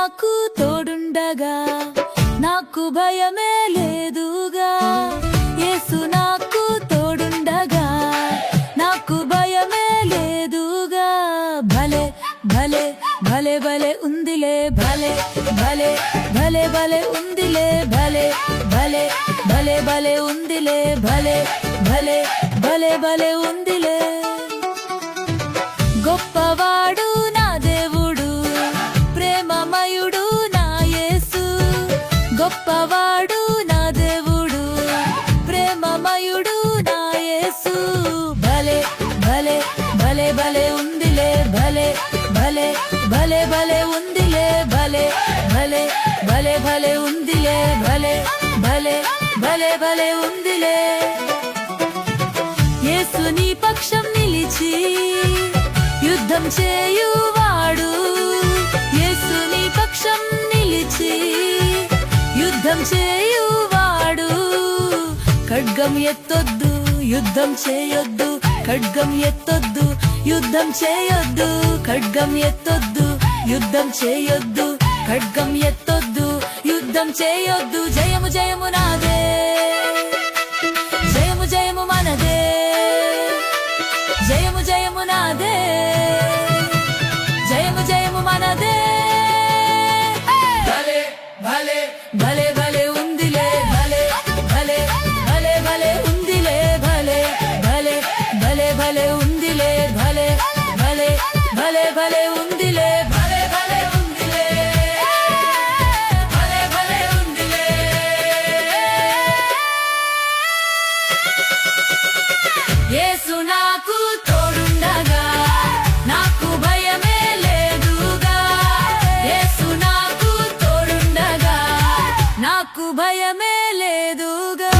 నాకు తోడుండగా నాకు భయమే లేదుగా యేసు నాకు తోడుండగా నాకు భయమే లేదుగా భలే భలే భలే భలే ఉందిలే భలే భలే భలే భలే ఉందిలే భలే భలే భలే భలే ఉందిలే భలే భలే భలే భలే ఉందిలే గొప్పవాడు నా దేవుడు ప్రేమమయుడు నా యేసు గొప్పవాడు నా దేవుడు ప్రేమమయుడు నా యేసు భలే భలే భలే భలే ఉందిలే భలే భలే భలే భలే ఉందిలే భలే భలే భలే భలే ఉందిలే భలే భలే భలే భలే ఉందిలే యేసు నీ పక్షం నిలిచి యుద్ధం చేయువాడు యేసు నీ పక్షం నిలిచి యుద్ధం చేయువాడు ఖడ్గం ఎత్తొద్దు యుద్ధం చేయొద్దు ఖడ్గం ఎత్తొద్దు యుద్ధం చేయొద్దు ఖడ్గం ఎత్తొద్దు యుద్ధం చేయొద్దు ఖడ్గం ఎత్తొద్దు యుద్ధం చేయొద్దు జయము జయము నాదే జయము జయము మనదే జయము జయము నాదే జయము జయము మనదే భలే భలే భలే భలే ఉందిలే భలే భలే భలే భలే ఉందిలే భలే భలే భలే భలే ఉందిలే భలే భలే భలే భలే ఉందిలే భలే భలే ఉందిలే భలే భలే ఉందిలే యేసు నాకు తోడుండగా నాకు భయమే లేదుగా యేసు నాకు తోడుండగా నాకు భయమే లేదుగా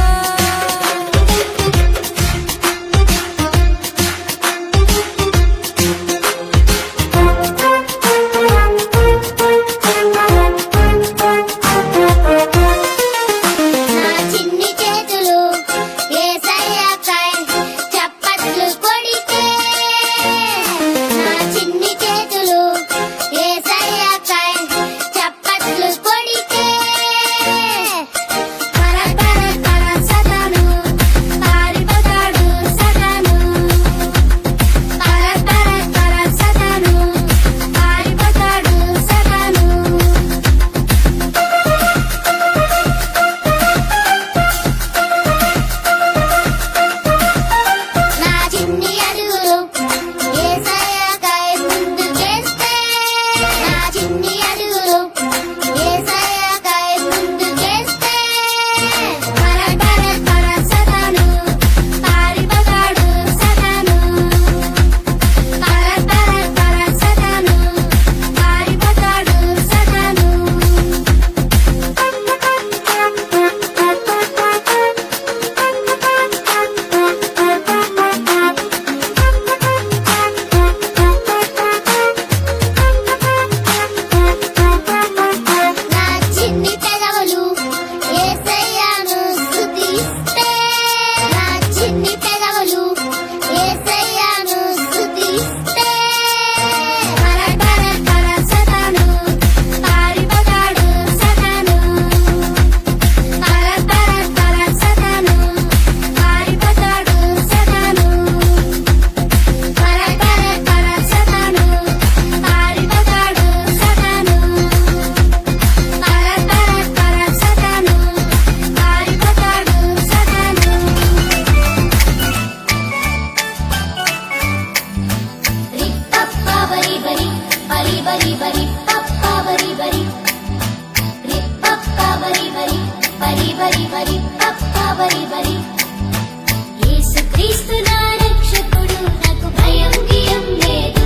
యేసుక్రీస్తు నా రక్షకుడు నాకు భయం గియం లేదు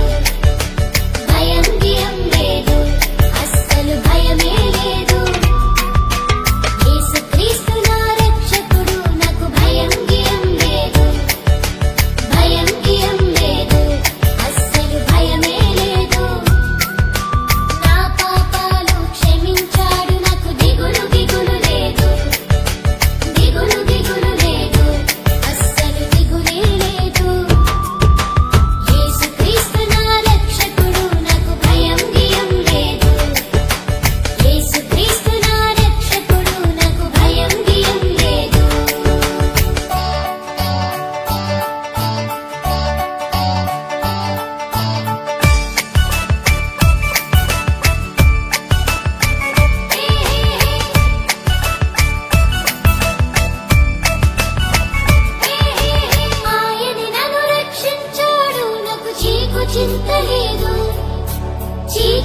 భయం గియం లేదు అస్సలు భయమే లేదు యేసుక్రీస్తు నా రక్షకుడు నాకు భయం గియం లేదు భయం గియం లేదు అస్సలు భయమే లేదు నా పాపాలు క్షమించాడు నాకు దిగులు దిగులు లేదు దిగులు దిగులు లేదు అస్సలు దిగులే లేదు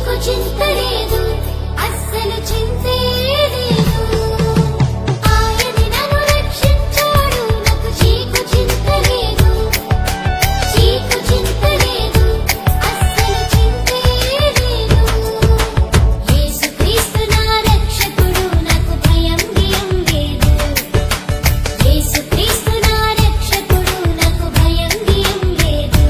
చీకు చింత లేదు, అస్సలు చింతే లేదు. ఆయన నన్ను రక్షించాడు, నాకు చీకు చింత లేదు, చీకు చింత లేదు, అస్సలు చింతే లేదు. యేసుక్రీస్తు నా రక్షకుడు, నాకు భయం గియం లేదు. యేసుక్రీస్తు నా రక్షకుడు, నాకు భయం గియం లేదు.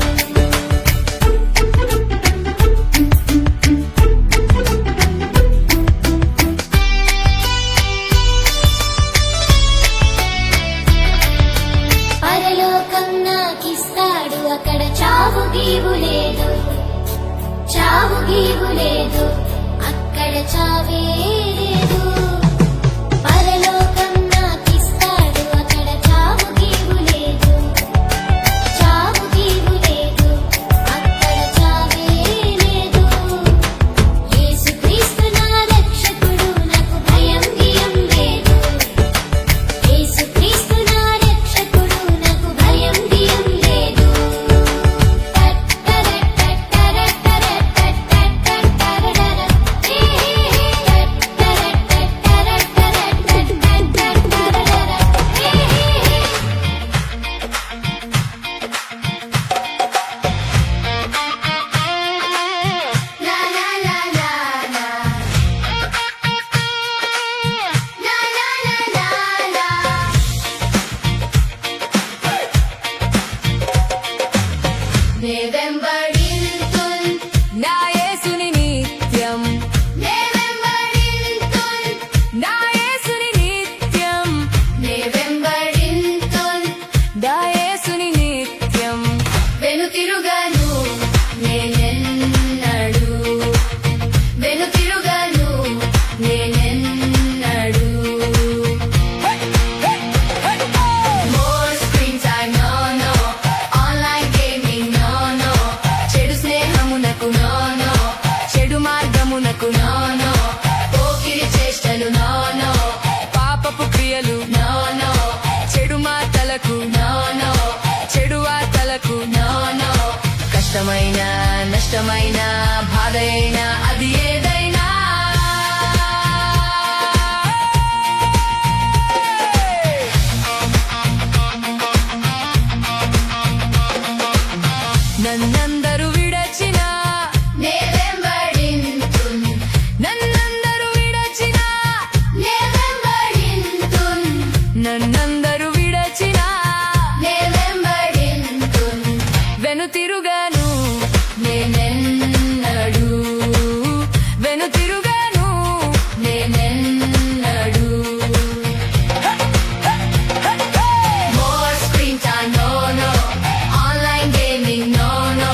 పరలోకం నాకిస్తాడు, అక్కడ చావు గీవు లేదు, చావు గీవు లేదు, అక్కడ చావే లేదు. పరలోకం నాకిస్తాడు, అక్కడ చావు గీవు లేదు, చావు గీవు లేదు, అక్కడ చావే లేదు. యేసుక్రీస్తు నా రక్షకుడు, నాకు భయం గియం లేదు. యేసుక్రీస్తు నా రక్షకుడు, నాకు భయం గియం లేదు. నా యేసుని నిత్యం, నా యేసుని నిత్యం, నా యేసుని నిత్యం. వెనుతిరుగను నేనెన్నడు, వెనుతిరుగను నేనెన్నడు. More screen time, no, no. Online gaming, no, no. చెడు స్నేహమునకు, no, no. చెడు మార్గమునకు, No, no. పోకిరి చేష్టలు, no, no. పాపపు క్రియలు, No, no. చెడు మాటలకు, No, no. చెడు వార్తలకు, No, no. కష్టమైన నష్టమైన బాధ అయినా అది ఏదైనా నన్నందరూ విడచిన, నే వెంబడింతున్, నన్నందరూ విడచిన, నే వెంబడింతున్, నన్నందరూ విడచిన, నే వెంబడింతున్. వెనుతిరుగను నేనెన్నడు, వెనుతిరుగను నేనెన్నడు. More screen time, no, no. Online gaming, no, no.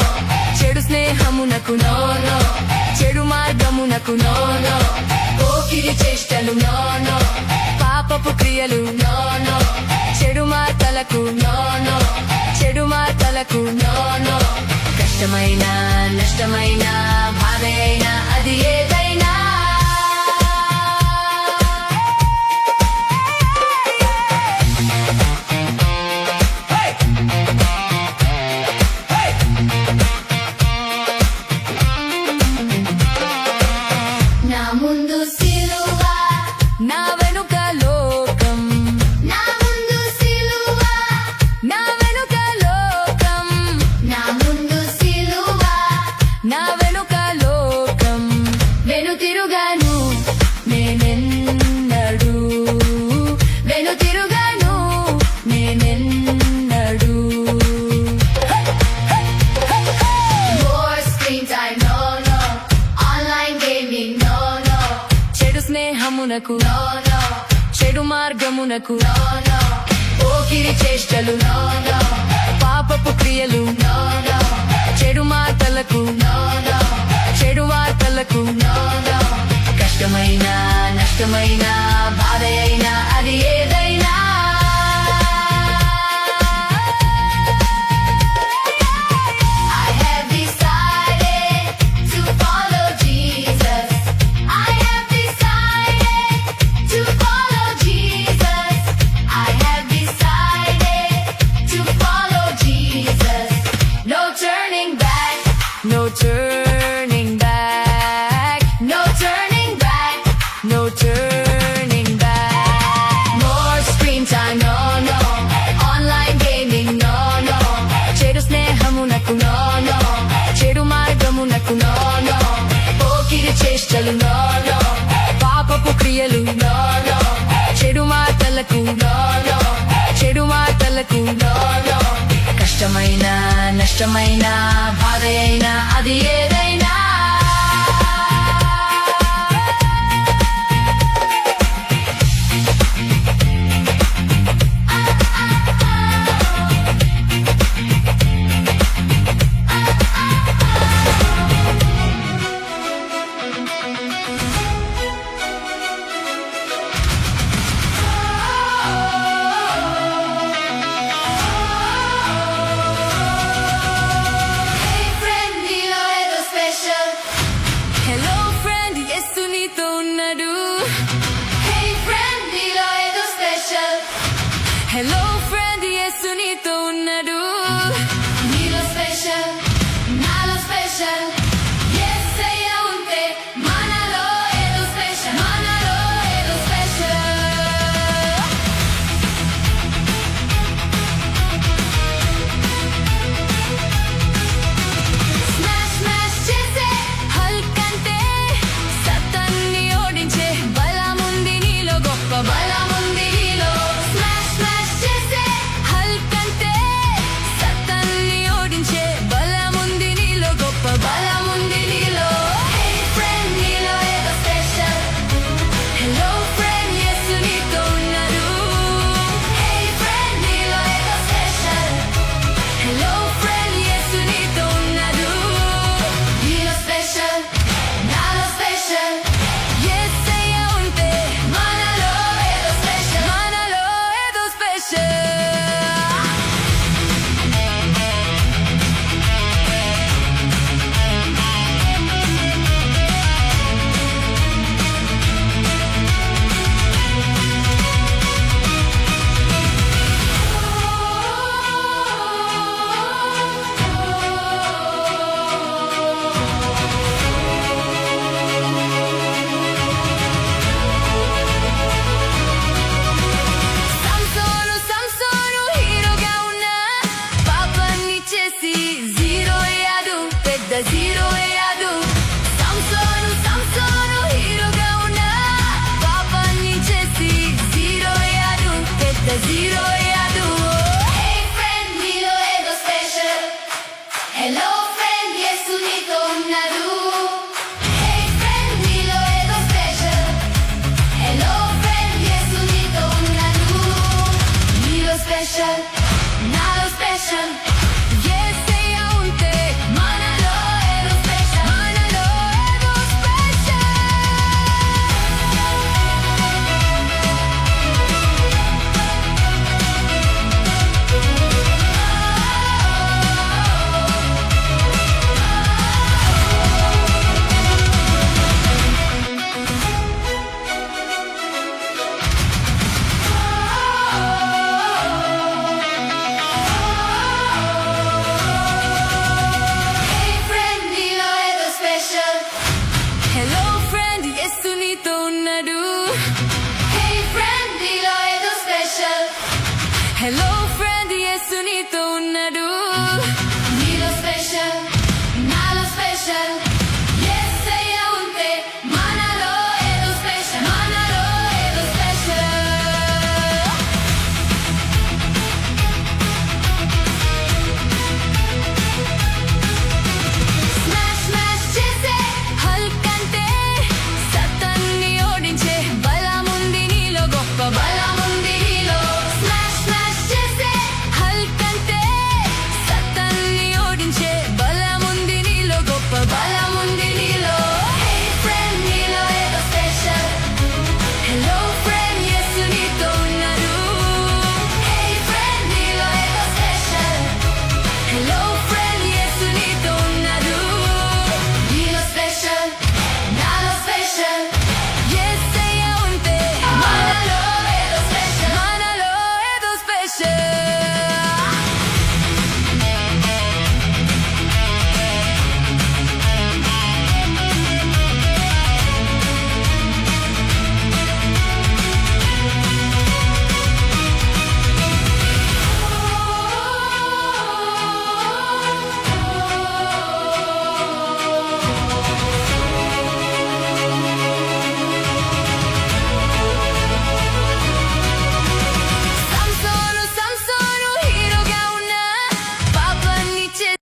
చెడు స్నేహమునకు, No, no. చెడు మార్గమునకు, No, no. పోకిరి చేష్టలు, no, no. పాపపు క్రియలు, No, no. చెడు మాటలకు, No, no. చెడు మాటలకు, No, no. కష్టమైన నష్టమైన బాధ అయినా అది ఏదైనా నా ముందు సిలువ, నా వెనుక లోకం, నా ముందు సిలువ, నా వెనుక లోకం, నా ముందు సిలువ. నా వెనుక లోకం. వెనుతిరుగను నేనెన్నడు, వెనుతిరుగను నేనెన్నడు. More screen time, no, no. Online gaming, no, no. చెడు స్నేహమునకు, No, no. చెడు మార్గమునకు, No, no. పోకిరి చేష్టలు, no, no. పాపపు క్రియలు, No, no. చెడు మాటలకు, No, no. చెడు వార్తలకు, No, no. కష్టమైన నష్టమైన బాధ అయినా అది ఏదైనా I have decided to follow Jesus. I have decided to follow Jesus. I have decided to follow Jesus. No turning back. no turning back. చేష్టలు నో నో పాపపు క్రియలు నో నో చెడు మాటలకు నో నో చెడు మాటలకు నో నో కష్టమైన నష్టమైన బాధ అయినా అది ఏదైనా Hey friend, నీలో ఏదో special. హలో ఫ్రెండ్ యేసు నీతో ఉన్నాడు Hey friend, నీలో ఏదో special. హలో ఫ్రెండ్ యేసు నీతో ఉన్నాడు నీలో special, నాలో special. యేసయ్య ఉంటే మనలో ఏదో special. మనలో ఏదో special. Smash, smash చేసే హల్క్ అంటే సతాన్ని ఓడించే బలముంది నీలో గొప్ప బలముంది నీలో. Smash, smash చేసే హల్క్ అంటే సతాన్ని ఓడించే బలముంది నీలో గొప్ప బలముంది నీలో. Hey friend, నీలో ఏదో special. హలో ఫ్రెండ్ యేసు నీతో ఉన్నాడు Hey friend, నీలో ఏదో special. హలో ఫ్రెండ్ యేసు నీతో ఉన్నాడు నీలో special, నాలో special. యేసయ్య ఉంటే మనలో ఏదో special. మనలో ఏదో స్పెషల్ సంసోను హీరోగా ఉన్న పాపాన్ని చేసి జీరో అయ్యాడు పెద్ద జీరో అయ్యాడు సంసోను హీరోగా ఉన్న పాపాన్ని చేసి జీరో అయ్యాడు పెద్ద జీరో అయ్యాడు Hey friend, నీలో ఏదో special. Hello friend, యేసు నీతో ఉన్నాడు. Hey friend, నీలో ఏదో special. Hello friend, యేసు నీతో ఉన్నాడు. నీలో special, నాలో special. యేసయ్య ఉంటే మనలో ఏదో special. మనలో ఏదో స్పెషల్ Hey friend, నీలో ఏదో special. హలో ఫ్రెండ్ యేసు నీతో ఉన్నాడు